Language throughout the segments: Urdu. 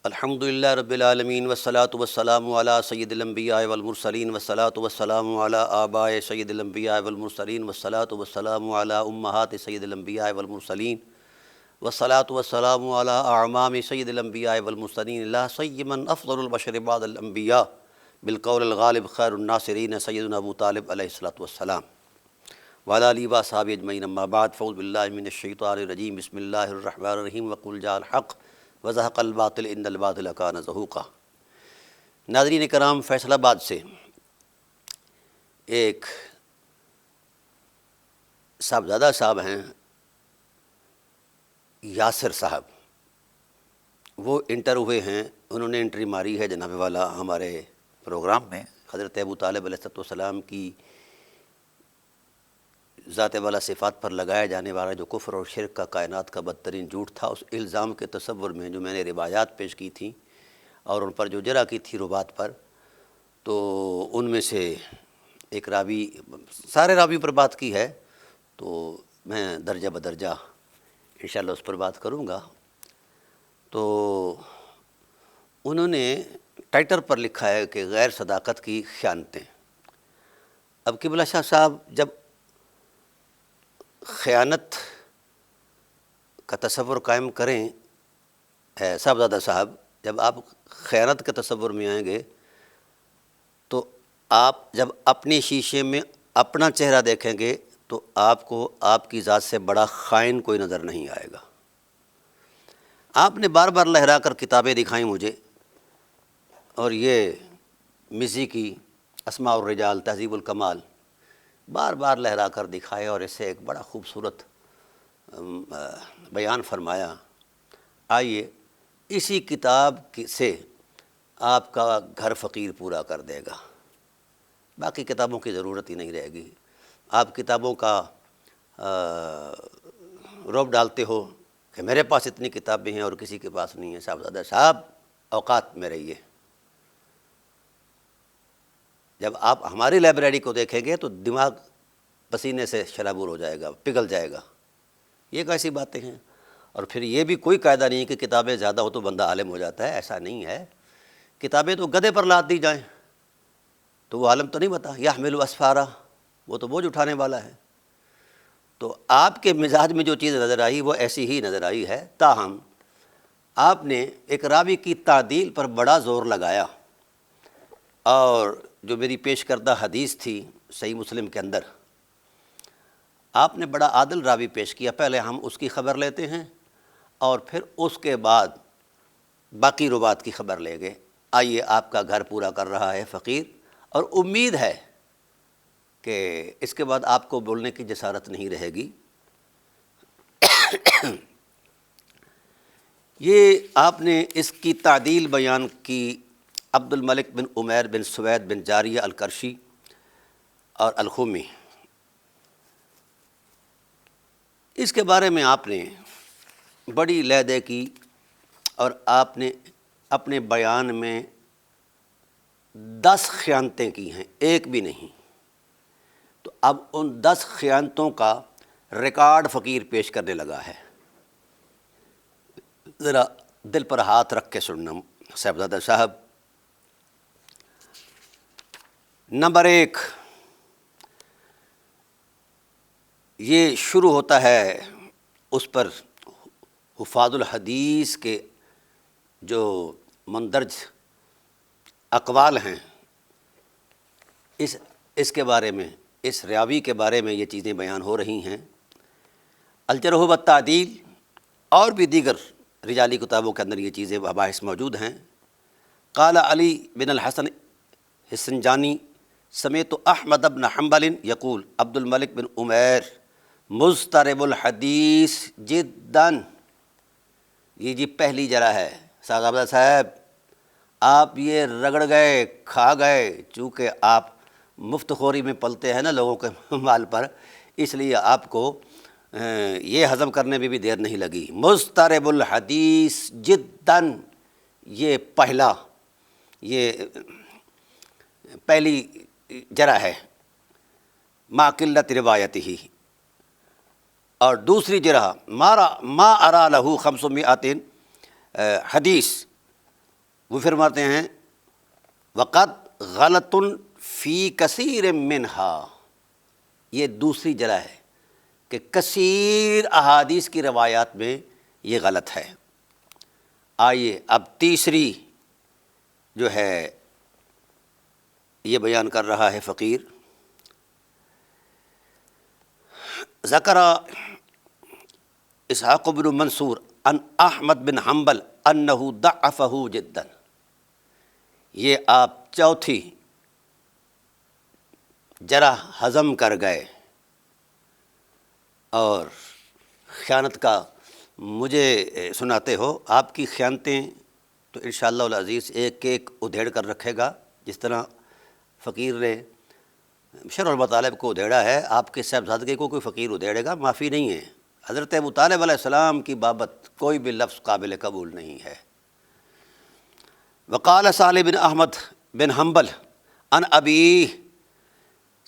الحمد للہ رب العالمین والصلاة والسلام علی سید الانبیاء والمرسلین والصلاة والسلام علی آباء سید الانبیاء والمرسلین والصلاة والسلام علی امہات سید الانبیاء والمرسلین والصلاة والسلام علی اعمام سید الانبیاء والمرسلین لا سیما افضل البشر بعد الانبیاء بالقول الغالب خیر الناصرین سیدنا ابو طالب علیہ الصلاۃ والسلام وعلی آلہ واصحابہ اجمعین اما بعد فاعوذ باللہ من الشیطان الرجیم بسم اللہ الرحمن الرحیم وقل جاء الحق وزہق الباطل ان الباطل کان زہوقا۔ ناظرین کرام، فیصل آباد سے ایک صاحبزادہ صاحب ہیں، یاسر صاحب، وہ انٹر ہوئے ہیں، انہوں نے انٹری ماری ہے جناب والا ہمارے پروگرام میں حضرت ابو طالب علیہ السلام کی ذات والا صفات پر لگایا جانے والا جو کفر اور شرک کا کائنات کا بدترین جھوٹ تھا، اس الزام کے تصور میں جو میں نے روایات پیش کی تھیں اور ان پر جو جرح کی تھی روات پر، تو ان میں سے ایک راوی، سارے راوی پر بات کی ہے تو میں درجہ بدرجہ انشاءاللہ اس پر بات کروں گا۔ تو انہوں نے ٹائٹل پر لکھا ہے کہ غیر صداقت کی خیانتیں۔ اب قبلہ شاہ صاحب جب خیانت کا تصور قائم کریں، صاحبزادہ صاحب جب آپ خیانت کے تصور میں آئیں گے تو آپ جب اپنے شیشے میں اپنا چہرہ دیکھیں گے تو آپ کو آپ کی ذات سے بڑا خائن کوئی نظر نہیں آئے گا۔ آپ نے بار بار لہرا کر کتابیں دکھائیں مجھے، اور یہ مزی کی اسماء الرجال، تہذیب الکمال بار بار لہرا کر دکھائے اور اسے ایک بڑا خوبصورت بیان فرمایا۔ آئیے اسی کتاب سے آپ کا گھر فقیر پورا کر دے گا، باقی کتابوں کی ضرورت ہی نہیں رہے گی۔ آپ کتابوں کا رعب ڈالتے ہو کہ میرے پاس اتنی کتابیں ہیں اور کسی کے پاس نہیں ہیں۔ صاحبزادہ صاحب اوقات میں رہیے، جب آپ ہماری لائبریری کو دیکھیں گے تو دماغ پسینے سے شرابور ہو جائے گا، پگھل جائے گا۔ یہ کیسی باتیں ہیں؟ اور پھر یہ بھی کوئی قاعدہ نہیں کہ کتابیں زیادہ ہو تو بندہ عالم ہو جاتا ہے، ایسا نہیں ہے۔ کتابیں تو گدھے پر لاد دی جائیں تو وہ عالم تو نہیں بتا، یحمل اسفارا، وہ تو بوجھ اٹھانے والا ہے۔ تو آپ کے مزاج میں جو چیز نظر آئی وہ ایسی ہی نظر آئی ہے، تاہم آپ نے ایک راوی کی تعدیل پر بڑا زور لگایا، اور جو میری پیش کردہ حدیث تھی صحیح مسلم کے اندر، آپ نے بڑا عادل راوی پیش کیا۔ پہلے ہم اس کی خبر لیتے ہیں اور پھر اس کے بعد باقی روات کی خبر لیں گے۔ آئیے، آپ کا گھر پورا کر رہا ہے فقیر، اور امید ہے کہ اس کے بعد آپ کو بولنے کی جسارت نہیں رہے گی۔ یہ آپ نے اس کی تعدیل بیان کی عبد الملک بن عمیر بن سوید بن جاریہ القرشی اور الخومی۔ اس کے بارے میں آپ نے بڑی لیدے کی، اور آپ نے اپنے بیان میں 10 خیانتیں کی ہیں، ایک بھی نہیں۔ تو اب ان 10 خیانتوں کا ریکارڈ فقیر پیش کرنے لگا ہے۔ ذرا دل پر ہاتھ رکھ کے سننا صاحبزادہ صاحب۔ نمبر 1، یہ شروع ہوتا ہے اس پر حفاظ الحدیث کے جو مندرج اقوال ہیں، اس کے بارے میں، اس راوی کے بارے میں یہ چیزیں بیان ہو رہی ہیں۔ الجرح والتعدیل اور بھی دیگر رجالی کتابوں کے اندر یہ چیزیں مباحث موجود ہیں۔ قال علی بن الحسن حسنجانی سمیت احمد بن حنبل یقول عبد الملک بن عمیر مضطرب الحدیث جداً۔ یہ جی پہلی جرح ہے صاحبزادہ صاحب، آپ یہ رگڑ گئے، کھا گئے، چونکہ آپ مفت خوری میں پلتے ہیں نا لوگوں کے مال پر، اس لیے آپ کو یہ ہضم کرنے میں بھی دیر نہیں لگی۔ مضطرب الحدیث جداً، یہ پہلی جرح ہے، ما قلت روایتہ۔ اور دوسری جرح ما ارا لہ 500 حدیث، وہ فرماتے ہیں وقت غلط فی کثیر منہا، یہ دوسری جرح ہے کہ کثیر احادیث کی روایات میں یہ غلط ہے۔ آئیے اب تیسری جو ہے یہ بیان کر رہا ہے فقیر، ذکر اسحاق بن منصور ان احمد بن حنبل انہ ضعفہ جدا، یہ آپ چوتھی جرح ہضم کر گئے اور خیانت کا مجھے سناتے ہو۔ آپ کی خیانتیں تو انشاءاللہ العزیز ایک ایک ادھیڑ کر رکھے گا، جس طرح فقیر نے شرح المطالب کو ادھیڑا ہے، آپ کے صاحبزادگی کو کوئی فقیر ادھیڑے گا، معافی نہیں ہے۔ حضرت ابو طالب علیہ السلام کی بابت کوئی بھی لفظ قابل قبول نہیں ہے۔ وقال صالح بن احمد بن حنبل عن ابی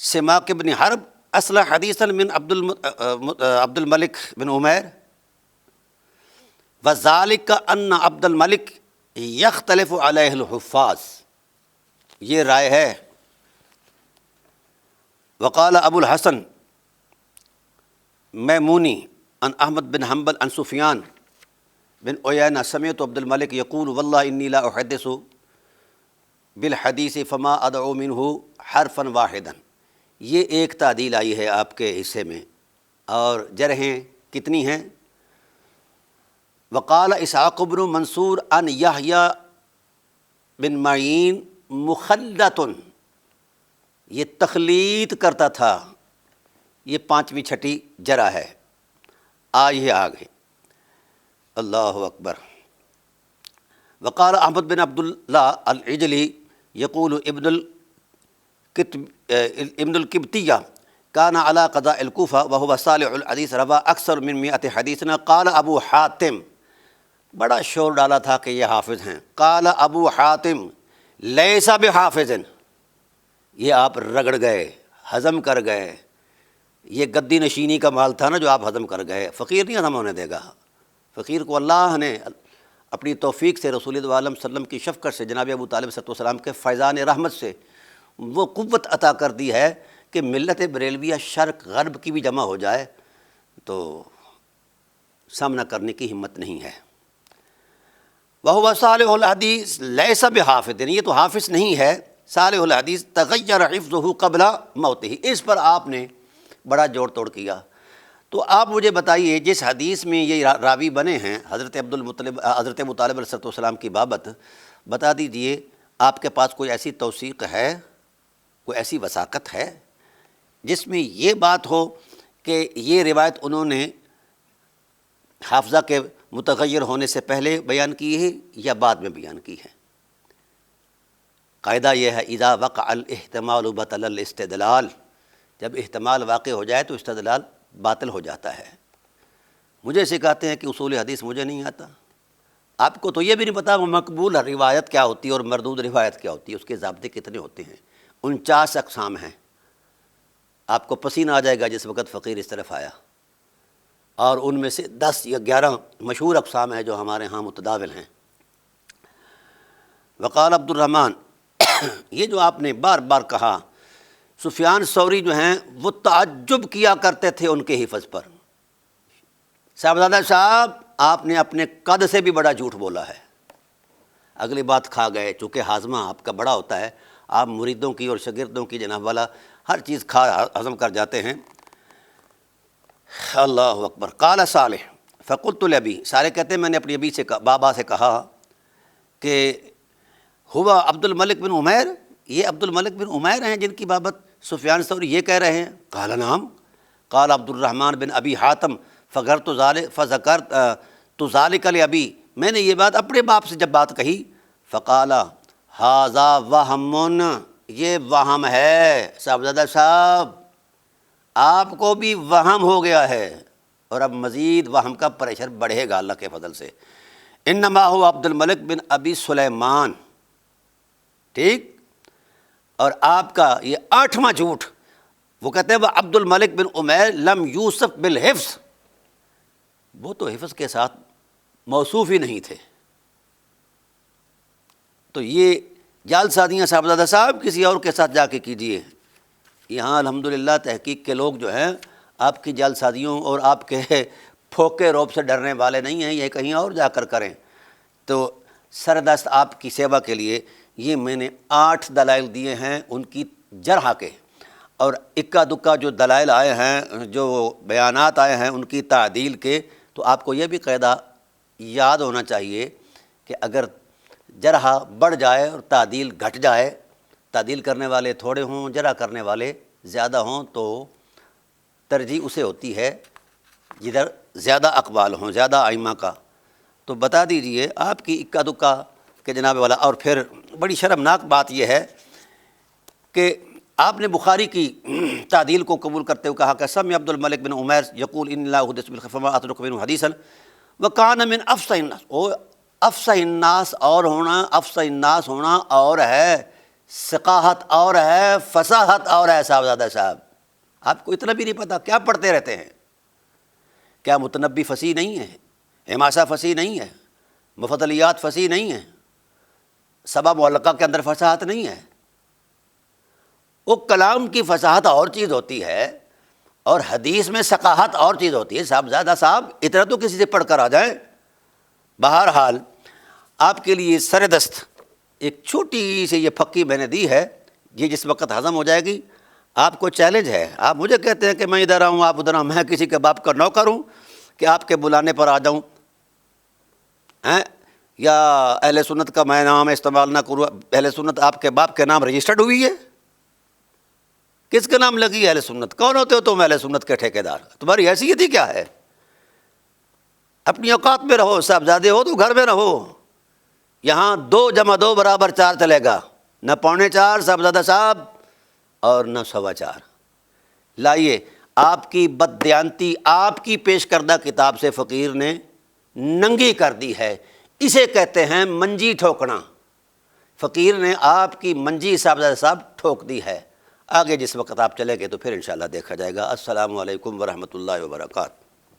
سماک بن حرب اصلح حدیثا من عبد الملک بن عمیر وذالک ان عبد الملک یختلف علیہ الحفاظ، یہ رائے ہے۔ وقال ابو الحسن میمونی عن احمد بن حنبل عن سفیان بن عیینہ سمعت عبد الملک یقول واللہ انی لا احدث بالحدیث فما ادعو منہ حرفا واحدا، یہ ایک تعدیل آئی ہے آپ کے حصے میں، اور جرحیں کتنی ہیں؟ وقال اسحاق بن منصور عن یحییٰ بن معین مخلط، یہ تخلیط کرتا تھا، یہ پانچویں چھٹی جرح ہے۔ آئیے آگے، اللہ اکبر۔ وقال احمد بن عبداللہ العجلی یقول ابن القبطیہ کان علی قضاء الکوفہ وہو صالح الحدیث روا اکثر من 100 حدیثنا قال ابو حاتم، بڑا شور ڈالا تھا کہ یہ حافظ ہیں۔ قال ابو حاتم لیس بحافظ، یہ آپ رگڑ گئے، ہضم کر گئے، یہ گدی نشینی کا مال تھا نا جو آپ ہضم کر گئے، فقیر نہیں ہضم ہونے دے گا۔ فقیر کو اللہ نے اپنی توفیق سے، رسول اللہ علیہ وسلم کی شفقت سے، جناب ابو طالب صلی اللہ علیہ وسلم کے فیضان رحمت سے وہ قوت عطا کر دی ہے کہ ملت بریلویہ شرق غرب کی بھی جمع ہو جائے تو سامنا کرنے کی ہمت نہیں ہے۔ وَهُوَ صالح الحدیث لیس بحافظ، یہ تو حافظ نہیں ہے، صالح الحدیث تغیر حفظہ قبل موتہ، اس پر آپ نے بڑا جوڑ توڑ کیا۔ تو آپ مجھے بتائیے جس حدیث میں یہ راوی بنے ہیں حضرت ابو طالب علیہ السلام کی بابت، بتا دیجئے آپ کے پاس کوئی ایسی توثیق ہے، کوئی ایسی وثاقت ہے جس میں یہ بات ہو کہ یہ روایت انہوں نے حافظہ کے متغیر ہونے سے پہلے بیان کی ہے یا بعد میں بیان کی ہے؟ قاعدہ یہ ہے اذا وقع الاحتمال بطل الاستدلال، جب احتمال واقع ہو جائے تو استدلال باطل ہو جاتا ہے۔ مجھے سکھاتے ہیں کہ اصول حدیث مجھے نہیں آتا، آپ کو تو یہ بھی نہیں پتا وہ مقبول روایت کیا ہوتی ہے اور مردود روایت کیا ہوتی ہے، اس کے ضابطے کتنے ہوتے ہیں۔ 49 اقسام ہیں، آپ کو پسینہ آ جائے گا جس وقت فقیر اس طرف آیا، اور ان میں سے 10 یا 11 مشہور اقسام ہیں جو ہمارے ہاں متداول ہیں۔ وقال عبد الرحمن، یہ جو آپ نے بار بار کہا، سفیان ثوری جو ہیں وہ تعجب کیا کرتے تھے ان کے حفظ پر۔ صاحبزادہ صاحب آپ نے اپنے قد سے بھی بڑا جھوٹ بولا ہے، اگلی بات کھا گئے، چونکہ ہاضمہ آپ کا بڑا ہوتا ہے، آپ مریدوں کی اور شاگردوں کی جناب والا ہر چیز کھا ہضم کر جاتے ہیں۔ اللہ اکبر۔ قال صالح فقلت لابی، صالح کہتے ہیں میں نے اپنی ابی سے بابا سے کہا کہ ہوا عبد الملک بن عمیر، یہ عبد الملک بن عمیر ہیں جن کی بابت سفیان ثوری یہ کہہ رہے ہیں؟ قال نعم۔ قال عبد الرحمن بن ابی حاتم فذکرت ذالک لابی، میں نے یہ بات اپنے باپ سے جب بات کہی، فقال ھذا وہم، یہ وہم ہے صاحبزادہ صاحب، آپ کو بھی وہم ہو گیا ہے، اور اب مزید وہم کا پریشر بڑھے گا اللہ کے فضل سے۔ انما هو عبد الملک بن ابی سلیمان، ٹھیک، اور آپ کا یہ 8واں جھوٹ، وہ کہتے ہیں وہ عبد الملک بن عمیر لم یوصف بالحفظ، وہ تو حفظ کے ساتھ موصوف ہی نہیں تھے۔ تو یہ جعل سازیاں صاحبزادہ صاحب کسی اور کے ساتھ جا کے کیجیے. یہاں الحمدللہ تحقیق کے لوگ جو ہیں آپ کی جعل سازیوں اور آپ کے پھوکے روب سے ڈرنے والے نہیں ہیں، یہ کہیں اور جا کر کریں. تو سردست آپ کی سیوا کے لیے یہ میں نے 8 دلائل دیے ہیں ان کی جرح کے، اور اکا دکا جو دلائل آئے ہیں، جو بیانات آئے ہیں ان کی تعدیل کے. تو آپ کو یہ بھی قاعدہ یاد ہونا چاہیے کہ اگر جرح بڑھ جائے اور تعدیل گھٹ جائے، تعدیل کرنے والے تھوڑے ہوں، جرح کرنے والے زیادہ ہوں، تو ترجیح اسے ہوتی ہے جدھر زیادہ اقوال ہوں، زیادہ ائمہ کا. تو بتا دیجئے آپ کی اکا دکا کہ جناب والا. اور پھر بڑی شرمناک بات یہ ہے کہ آپ نے بخاری کی تعدیل کو قبول کرتے ہوئے کہا کہ سمع عبد الملک بن عمیر یقول ان اللہ حدث بالخفا اترک منه حدیثا وکان من افصح الناس. افصح الناس اور ہونا، افصح الناس ہونا اور ہے، ثقاہت اور ہے، فصاحت اور ہے. صاحبزادہ صاحب آپ کو اتنا بھی نہیں پتہ، کیا پڑھتے رہتے ہیں؟ کیا متنبی فصیح نہیں ہے؟ حماسہ فصیح نہیں ہے؟ مفضلیات فصیح نہیں ہے؟ سبع معلقہ کے اندر فصاحت نہیں ہے؟ وہ کلام کی فصاحت اور چیز ہوتی ہے اور حدیث میں ثقاہت اور چیز ہوتی ہے. صاحبزادہ صاحب اتنا تو کسی سے پڑھ کر آ جائیں. بہرحال آپ کے لیے سر دست ایک چھوٹی سی یہ پھکی میں نے دی ہے، یہ جس وقت ہضم ہو جائے گی. آپ کو چیلنج ہے، آپ مجھے کہتے ہیں کہ میں ادھر آؤں آپ ادھر آؤں، میں کسی کے باپ کا نوکر ہوں کہ آپ کے بلانے پر آ جاؤں یا اہل سنت کا میں نام استعمال نہ کروں؟ اہل سنت آپ کے باپ کے نام رجسٹرڈ ہوئی ہے؟ کس کے نام لگی ہے اہل سنت؟ کون ہوتے ہو تم اہل سنت کے ٹھیکیدار؟ تمہاری حیثیت ہی کیا ہے؟ اپنی اوقات میں رہو. صاحبزادے ہو تو گھر میں رہو. یہاں 2 + 2 = 4 چلے گا، نہ 3.25 صاحبزادہ صاحب اور نہ 4.25. لائیے آپ کی بددیانتی آپ کی پیش کردہ کتاب سے فقیر نے ننگی کر دی ہے. اسے کہتے ہیں منجی ٹھوکنا. فقیر نے آپ کی منجی صاحبزادہ صاحب ٹھوک دی ہے. آگے جس وقت آپ چلے گئے تو پھر انشاءاللہ دیکھا جائے گا. السلام علیکم ورحمۃ اللہ وبرکاتہ.